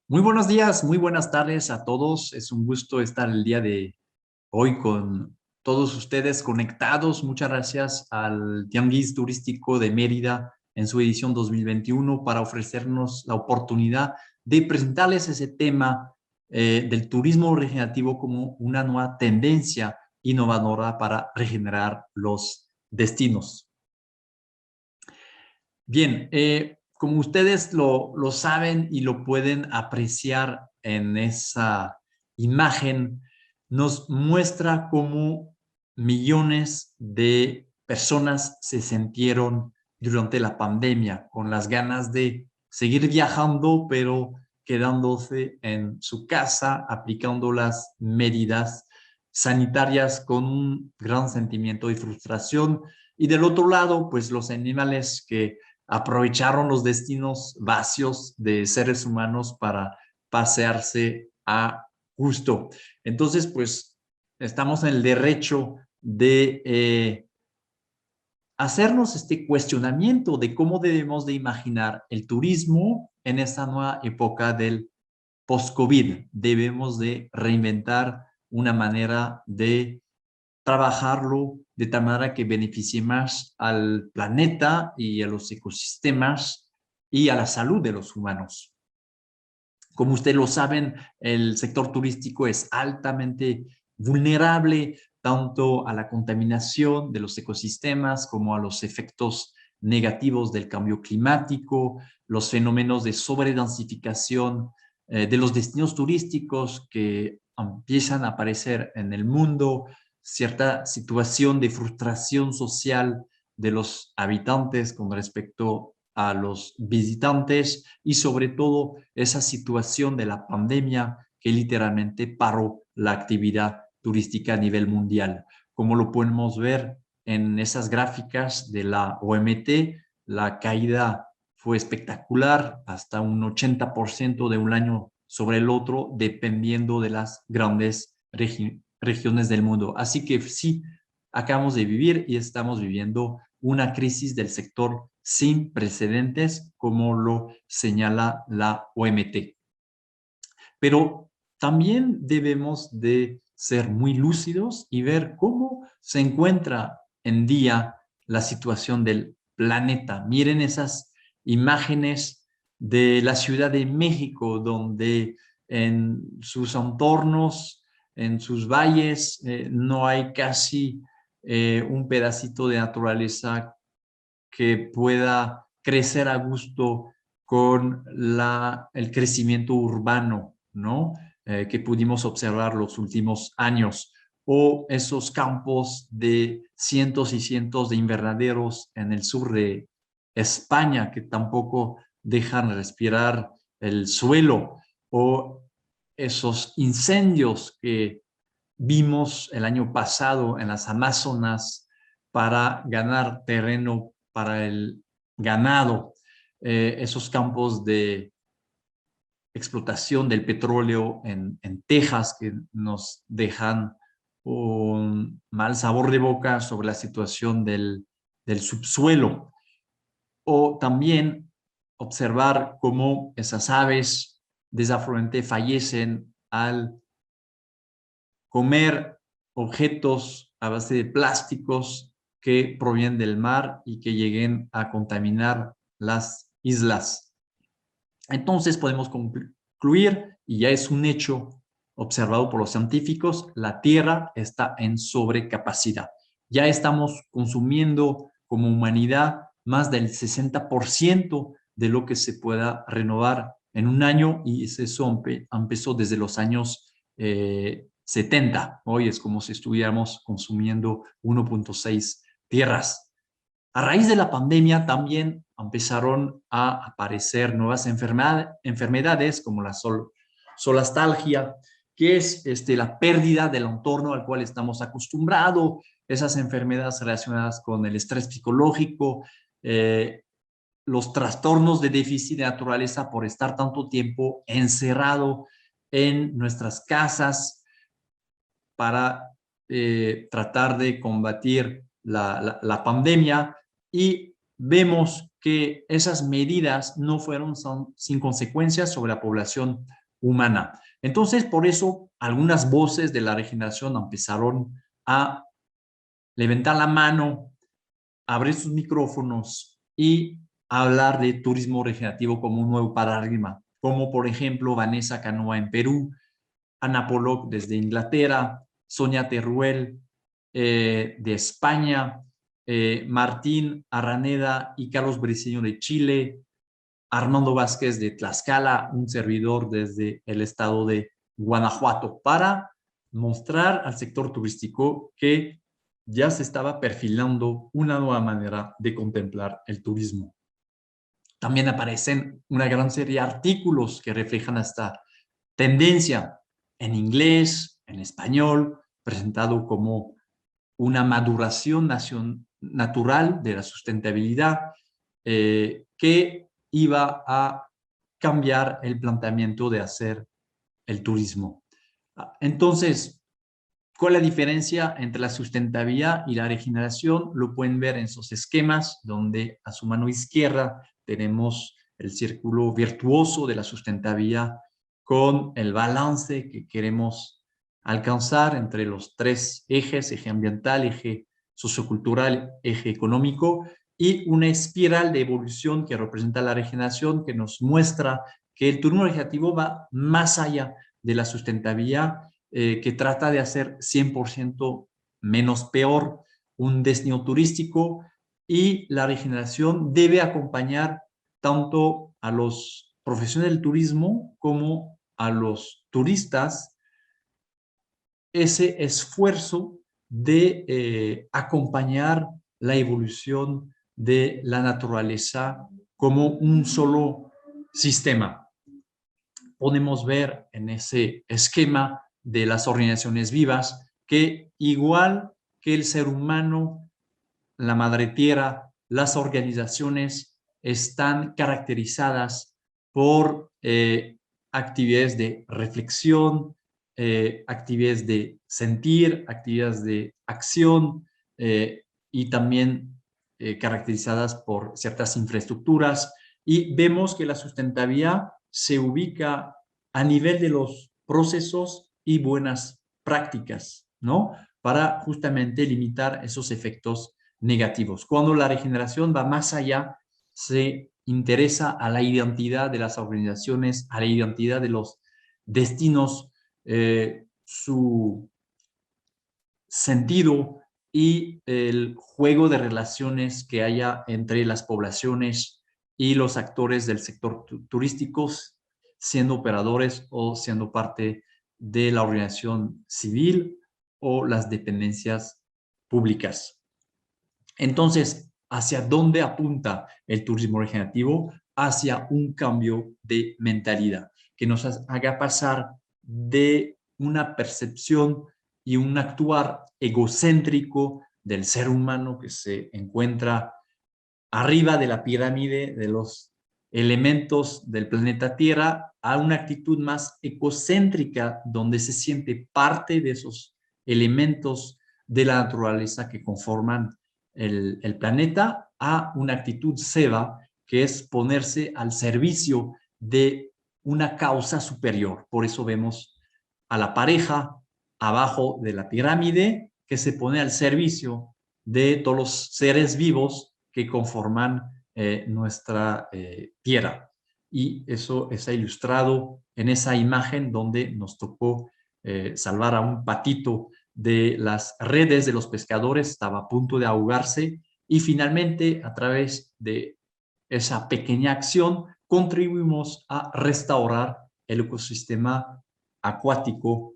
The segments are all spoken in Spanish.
Muy buenos días, muy buenas tardes a todos. Es un gusto estar el día de hoy con todos ustedes conectados. Muchas gracias al Tianguis Turístico de Mérida en su edición 2021 para ofrecernos la oportunidad de presentarles ese tema del turismo regenerativo como una nueva tendencia innovadora para regenerar los destinos. Bien, como ustedes lo saben y lo pueden apreciar en esa imagen, nos muestra cómo millones de personas se sintieron durante la pandemia con las ganas de seguir viajando, pero quedándose en su casa, aplicando las medidas sanitarias con un gran sentimiento de frustración. Y del otro lado, pues los animales que aprovecharon los destinos vacíos de seres humanos para pasearse a gusto. Entonces, pues estamos en el derecho de hacernos este cuestionamiento de cómo debemos de imaginar el turismo en esta nueva época del post-COVID. Debemos de reinventar una manera de trabajarlo de tal manera que beneficie más al planeta y a los ecosistemas y a la salud de los humanos. Como ustedes lo saben, el sector turístico es altamente vulnerable tanto a la contaminación de los ecosistemas como a los efectos negativos del cambio climático, los fenómenos de sobredensificación de los destinos turísticos que empiezan a aparecer en el mundo, cierta situación de frustración social de los habitantes con respecto a los visitantes y sobre todo esa situación de la pandemia que literalmente paró la actividad turística a nivel mundial. Como lo podemos ver en esas gráficas de la OMT, la caída fue espectacular, hasta un 80% de un año sobre el otro, dependiendo de las grandes regiones del mundo. Así que sí, acabamos de vivir y estamos viviendo una crisis del sector sin precedentes, como lo señala la OMT. Pero también debemos de ser muy lúcidos y ver cómo se encuentra en día la situación del planeta. Miren esas imágenes de la Ciudad de México, donde en sus entornos, en sus valles, no hay casi un pedacito de naturaleza que pueda crecer a gusto con el crecimiento urbano, ¿no? Que pudimos observar los últimos años, o esos campos de cientos y cientos de invernaderos en el sur de España que tampoco dejan respirar el suelo, o esos incendios que vimos el año pasado en las Amazonas para ganar terreno para el ganado, esos campos de explotación del petróleo en Texas que nos dejan un mal sabor de boca sobre la situación del subsuelo. O también observar cómo esas aves desafortunadamente fallecen al comer objetos a base de plásticos que provienen del mar y que lleguen a contaminar las islas. Entonces podemos concluir, y ya es un hecho observado por los científicos, la Tierra está en sobrecapacidad. Ya estamos consumiendo como humanidad más del 60% de lo que se pueda renovar en un año, y eso empezó desde los años 70. Hoy es como si estuviéramos consumiendo 1.6 tierras. A raíz de la pandemia también empezaron a aparecer nuevas enfermedades como la solastalgia, que es la pérdida del entorno al cual estamos acostumbrados, esas enfermedades relacionadas con el estrés psicológico, los trastornos de déficit de naturaleza por estar tanto tiempo encerrado en nuestras casas para tratar de combatir la pandemia, y vemos que esas medidas no fueron sin consecuencias sobre la población humana. Entonces, por eso, algunas voces de la regeneración empezaron a levantar la mano, abrir sus micrófonos y hablar de turismo regenerativo como un nuevo paradigma, como por ejemplo Vanessa Canoa en Perú, Ana Pollock desde Inglaterra, Sonia Teruel de España, Martín Arraneda y Carlos Briceño de Chile, Armando Vázquez de Tlaxcala, un servidor desde el estado de Guanajuato, para mostrar al sector turístico que ya se estaba perfilando una nueva manera de contemplar el turismo. También aparecen una gran serie de artículos que reflejan esta tendencia en inglés, en español, presentado como una maduración natural de la sustentabilidad que iba a cambiar el planteamiento de hacer el turismo. Entonces, ¿cuál es la diferencia entre la sustentabilidad y la regeneración? Lo pueden ver en esos esquemas donde a su mano izquierda tenemos el círculo virtuoso de la sustentabilidad con el balance que queremos alcanzar entre los tres ejes, eje ambiental, eje sociocultural, eje económico, y una espiral de evolución que representa la regeneración, que nos muestra que el turismo regenerativo va más allá de la sustentabilidad, que trata de hacer 100% menos peor un destino turístico, y la regeneración debe acompañar tanto a los profesionales del turismo como a los turistas ese esfuerzo de acompañar la evolución de la naturaleza como un solo sistema. Podemos ver en ese esquema de las organizaciones vivas que, igual que el ser humano, la madre tierra, las organizaciones están caracterizadas por actividades de reflexión, actividades de sentir, actividades de acción, y también caracterizadas por ciertas infraestructuras. Y vemos que la sustentabilidad se ubica a nivel de los procesos y buenas prácticas, ¿no? Para justamente limitar esos efectos negativos. Cuando la regeneración va más allá, se interesa a la identidad de las organizaciones, a la identidad de los destinos, su sentido y el juego de relaciones que haya entre las poblaciones y los actores del sector turístico, siendo operadores o siendo parte de la organización civil o las dependencias públicas. Entonces, ¿hacia dónde apunta el turismo regenerativo? Hacia un cambio de mentalidad que nos haga pasar de una percepción y un actuar egocéntrico del ser humano que se encuentra arriba de la pirámide de los elementos del planeta Tierra, a una actitud más egocéntrica donde se siente parte de esos elementos de la naturaleza que conforman el planeta, a una actitud seva, que es ponerse al servicio de una causa superior. Por eso vemos a la pareja abajo de la pirámide que se pone al servicio de todos los seres vivos que conforman nuestra tierra. Y eso está ilustrado en esa imagen donde nos tocó salvar a un patito de las redes de los pescadores, estaba a punto de ahogarse, y finalmente, a través de esa pequeña acción, contribuimos a restaurar el ecosistema acuático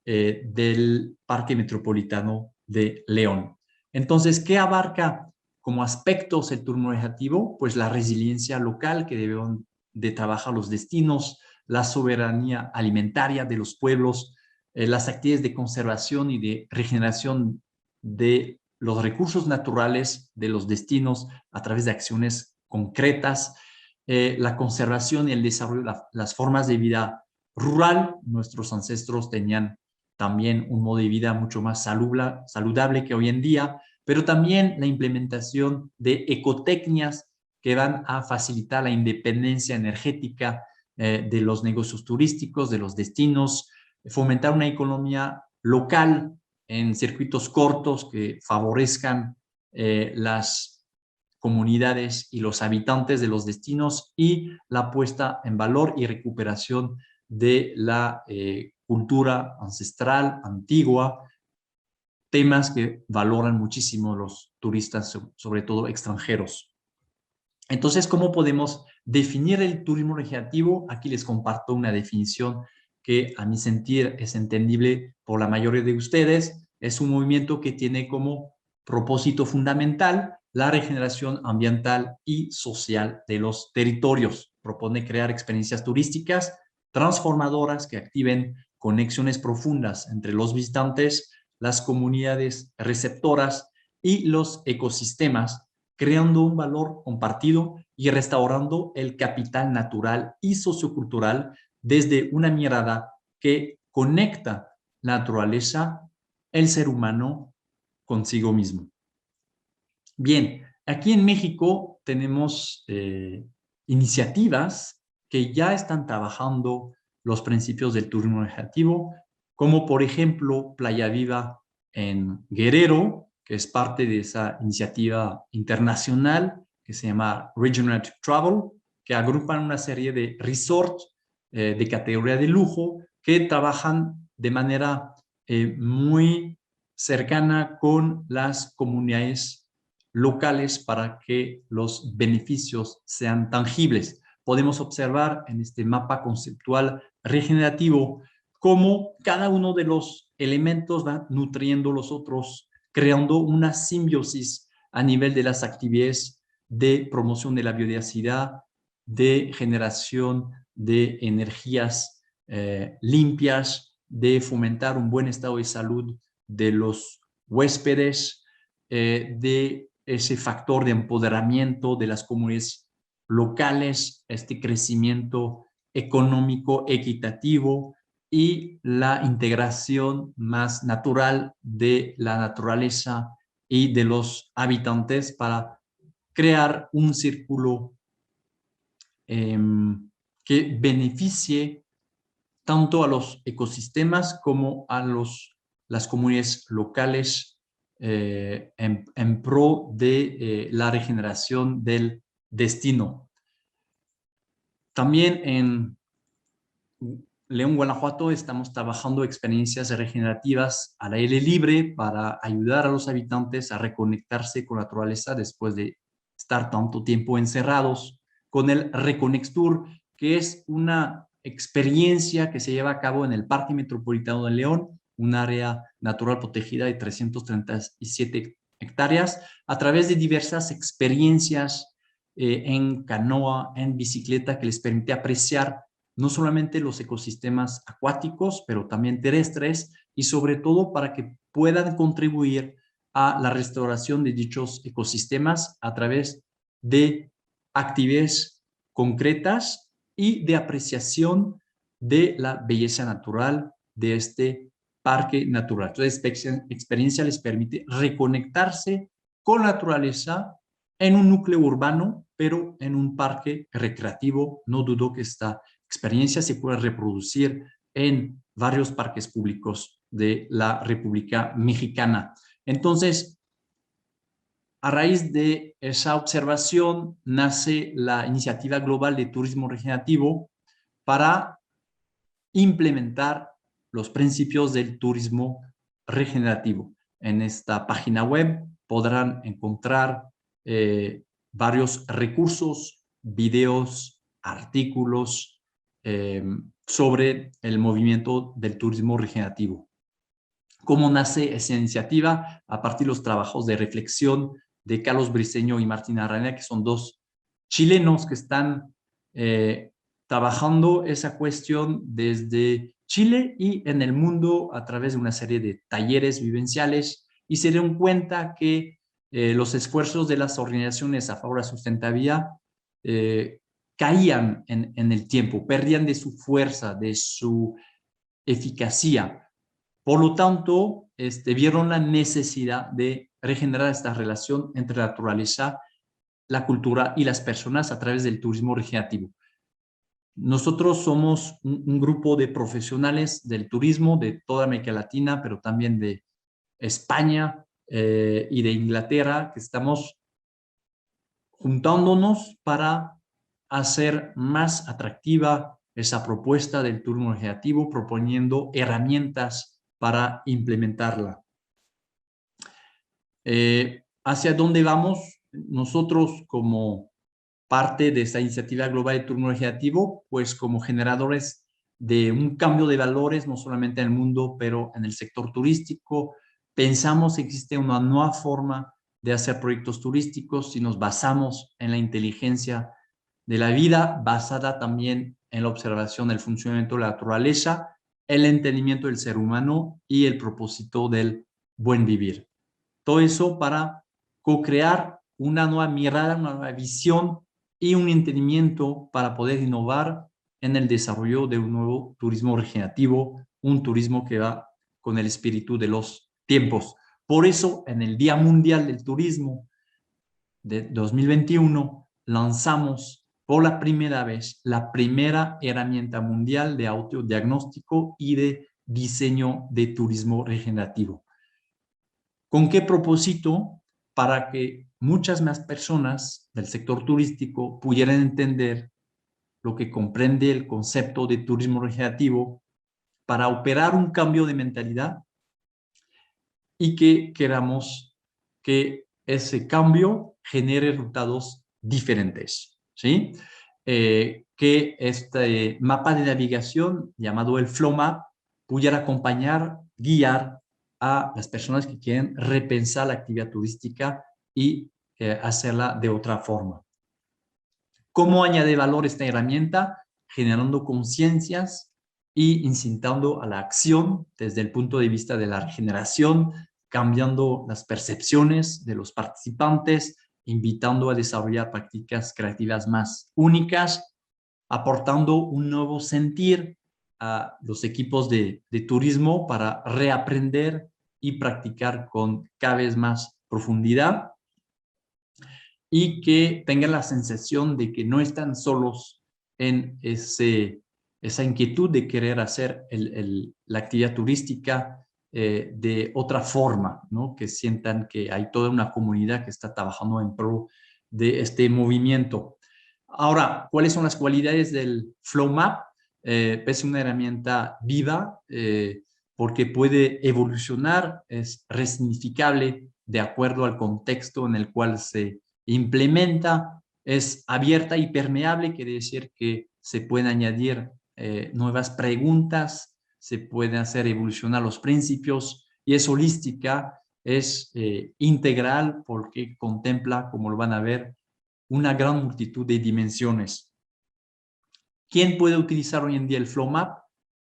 del Parque Metropolitano de León. Entonces, ¿qué abarca como aspectos el turismo regenerativo? Pues la resiliencia local que deben de trabajar los destinos, la soberanía alimentaria de los pueblos, las actividades de conservación y de regeneración de los recursos naturales de los destinos a través de acciones concretas, la conservación y el desarrollo de las formas de vida rural. Nuestros ancestros tenían también un modo de vida mucho más saludable que hoy en día, pero también la implementación de ecotecnias que van a facilitar la independencia energética de los negocios turísticos, de los destinos, fomentar una economía local en circuitos cortos que favorezcan las comunidades y los habitantes de los destinos y la puesta en valor y recuperación de la cultura ancestral, antigua, temas que valoran muchísimo los turistas, sobre todo extranjeros. Entonces, ¿cómo podemos definir el turismo regenerativo? Aquí les comparto una definición que a mi sentir es entendible por la mayoría de ustedes. Es un movimiento que tiene como propósito fundamental la regeneración ambiental y social de los territorios. Propone crear experiencias turísticas transformadoras que activen conexiones profundas entre los visitantes, las comunidades receptoras y los ecosistemas, creando un valor compartido y restaurando el capital natural y sociocultural desde una mirada que conecta la naturaleza, el ser humano, consigo mismo. Bien, aquí en México tenemos iniciativas que ya están trabajando los principios del turismo regenerativo, como por ejemplo Playa Viva en Guerrero, que es parte de esa iniciativa internacional que se llama Regenerative Travel, que agrupan una serie de resorts de categoría de lujo que trabajan de manera muy cercana con las comunidades locales para que los beneficios sean tangibles. Podemos observar en este mapa conceptual regenerativo cómo cada uno de los elementos va nutriendo los otros, creando una simbiosis a nivel de las actividades de promoción de la biodiversidad, de generación de energías limpias, de fomentar un buen estado de salud de los huéspedes, de ese factor de empoderamiento de las comunidades locales, este crecimiento económico equitativo y la integración más natural de la naturaleza y de los habitantes para crear un círculo que beneficie tanto a los ecosistemas como a las comunidades locales en pro de la regeneración del destino. También en León, Guanajuato, estamos trabajando experiencias regenerativas al aire libre para ayudar a los habitantes a reconectarse con la naturaleza después de estar tanto tiempo encerrados, con el Reconex Tour, que es una experiencia que se lleva a cabo en el Parque Metropolitano de León, un área natural protegida de 337 hectáreas, a través de diversas experiencias en canoa, en bicicleta, que les permite apreciar no solamente los ecosistemas acuáticos, pero también terrestres, y sobre todo para que puedan contribuir a la restauración de dichos ecosistemas a través de actividades concretas y de apreciación de la belleza natural de este parque natural. Entonces, esta experiencia les permite reconectarse con la naturaleza en un núcleo urbano, pero en un parque recreativo. No dudo que esta experiencia se puede reproducir en varios parques públicos de la República Mexicana. Entonces, a raíz de esa observación nace la Iniciativa Global de Turismo Regenerativo para implementar los principios del turismo regenerativo. En esta página web podrán encontrar varios recursos, videos, artículos sobre el movimiento del turismo regenerativo. ¿Cómo nace esa iniciativa? A partir de los trabajos de reflexión de Carlos Briceño y Martín Arana, que son dos chilenos que están trabajando esa cuestión desde Chile y en el mundo a través de una serie de talleres vivenciales, y se dieron cuenta que los esfuerzos de las organizaciones a favor de la sustentabilidad caían en el tiempo, perdían de su fuerza, de su eficacia. Por lo tanto, vieron la necesidad de regenerar esta relación entre la naturaleza, la cultura y las personas a través del turismo regenerativo. Nosotros somos un grupo de profesionales del turismo de toda América Latina, pero también de España y de Inglaterra, que estamos juntándonos para hacer más atractiva esa propuesta del turismo regenerativo, proponiendo herramientas para implementarla. ¿Hacia dónde vamos? Nosotros como parte de esta iniciativa global de turismo regenerativo, pues como generadores de un cambio de valores, no solamente en el mundo, pero en el sector turístico, pensamos que existe una nueva forma de hacer proyectos turísticos si nos basamos en la inteligencia de la vida, basada también en la observación del funcionamiento de la naturaleza, el entendimiento del ser humano y el propósito del buen vivir. Todo eso para co-crear una nueva mirada, una nueva visión y un entendimiento para poder innovar en el desarrollo de un nuevo turismo regenerativo, un turismo que va con el espíritu de los tiempos. Por eso, en el Día Mundial del Turismo de 2021, lanzamos por la primera vez la primera herramienta mundial de autodiagnóstico y de diseño de turismo regenerativo. ¿Con qué propósito? Para que muchas más personas del sector turístico pudieran entender lo que comprende el concepto de turismo regenerativo para operar un cambio de mentalidad y que queramos que ese cambio genere resultados diferentes, ¿sí? Que este mapa de navegación llamado el Flow Map pudiera acompañar, guiar a las personas que quieren repensar la actividad turística y hacerla de otra forma. ¿Cómo añade valor esta herramienta? Generando conciencias y incitando a la acción desde el punto de vista de la regeneración, cambiando las percepciones de los participantes, invitando a desarrollar prácticas creativas más únicas, aportando un nuevo sentir a los equipos de turismo para reaprender y practicar con cada vez más profundidad y que tengan la sensación de que no están solos en esa inquietud de querer hacer la actividad turística de otra forma, ¿no? Que sientan que hay toda una comunidad que está trabajando en pro de este movimiento. Ahora, ¿cuáles son las cualidades del Flow Map? Es una herramienta viva porque puede evolucionar, es resignificable de acuerdo al contexto en el cual se implementa, es abierta y permeable, quiere decir que se pueden añadir nuevas preguntas, se pueden hacer evolucionar los principios y es holística, es integral porque contempla, como lo van a ver, una gran multitud de dimensiones. ¿Quién puede utilizar hoy en día el Flow Map?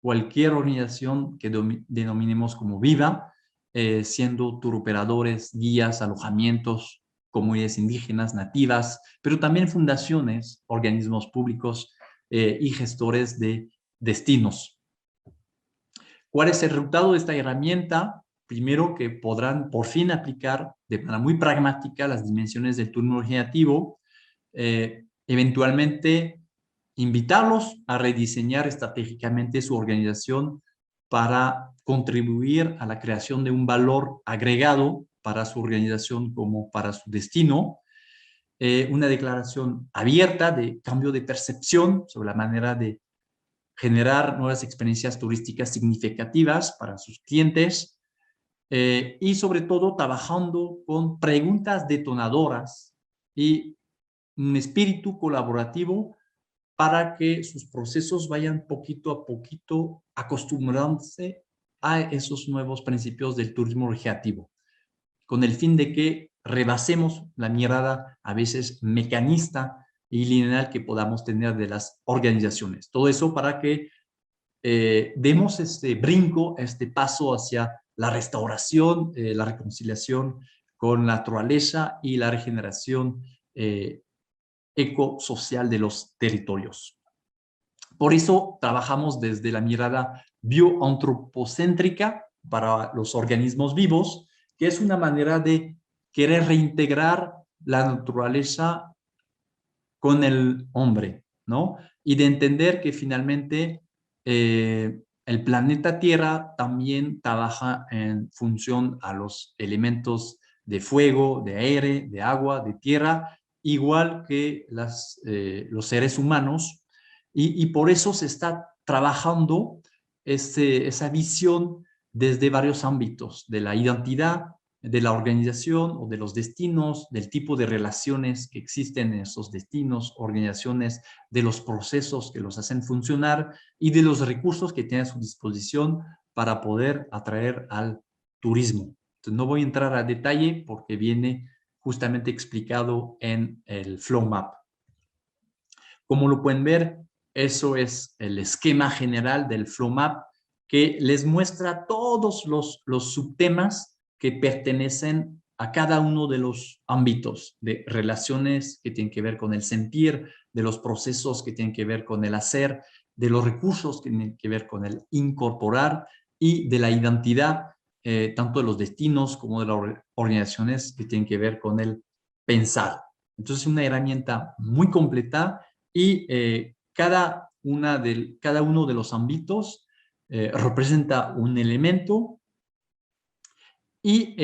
Cualquier organización que denominemos como viva, siendo turoperadores, guías, alojamientos, comunidades indígenas, nativas, pero también fundaciones, organismos públicos y gestores de destinos. ¿Cuál es el resultado de esta herramienta? Primero, que podrán por fin aplicar de manera muy pragmática las dimensiones del turismo regenerativo, eventualmente invitarlos a rediseñar estratégicamente su organización para contribuir a la creación de un valor agregado para su organización como para su destino, una declaración abierta de cambio de percepción sobre la manera de generar nuevas experiencias turísticas significativas para sus clientes y sobre todo trabajando con preguntas detonadoras y un espíritu colaborativo para que sus procesos vayan poquito a poquito acostumbrándose a esos nuevos principios del turismo regenerativo, con el fin de que rebasemos la mirada a veces mecanista y lineal que podamos tener de las organizaciones. Todo eso para que demos este brinco, este paso hacia la restauración, la reconciliación con la naturaleza y la regeneración ecosocial de los territorios. Por eso trabajamos desde la mirada bioantropocéntrica para los organismos vivos, que es una manera de quiere reintegrar la naturaleza con el hombre, ¿no? Y de entender que finalmente el planeta Tierra también trabaja en función a los elementos de fuego, de aire, de agua, de tierra, igual que los seres humanos, y por eso se está trabajando esa visión desde varios ámbitos, de la identidad, de la organización o de los destinos, del tipo de relaciones que existen en esos destinos, organizaciones, de los procesos que los hacen funcionar y de los recursos que tiene a su disposición para poder atraer al turismo. Entonces, no voy a entrar a detalle porque viene justamente explicado en el Flow Map. Como lo pueden ver, eso es el esquema general del Flow Map que les muestra todos los subtemas que pertenecen a cada uno de los ámbitos de relaciones que tienen que ver con el sentir, de los procesos que tienen que ver con el hacer, de los recursos que tienen que ver con el incorporar y de la identidad, tanto de los destinos como de las organizaciones que tienen que ver con el pensar. Entonces es una herramienta muy completa y cada uno de los ámbitos representa un elemento y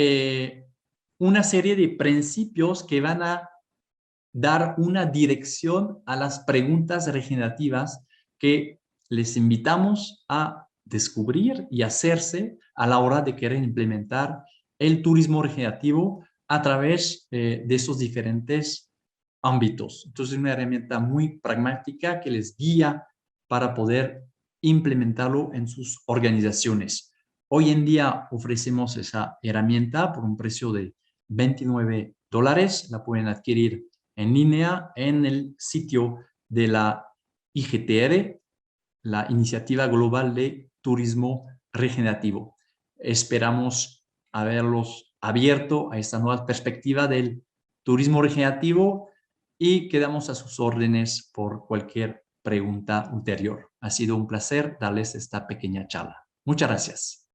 una serie de principios que van a dar una dirección a las preguntas regenerativas que les invitamos a descubrir y hacerse a la hora de querer implementar el turismo regenerativo a través de esos diferentes ámbitos. Entonces, es una herramienta muy pragmática que les guía para poder implementarlo en sus organizaciones. Hoy en día ofrecemos esa herramienta por un precio de $29. La pueden adquirir en línea en el sitio de la IGTR, la Iniciativa Global de Turismo Regenerativo. Esperamos haberlos abierto a esta nueva perspectiva del turismo regenerativo y quedamos a sus órdenes por cualquier pregunta ulterior. Ha sido un placer darles esta pequeña charla. Muchas gracias.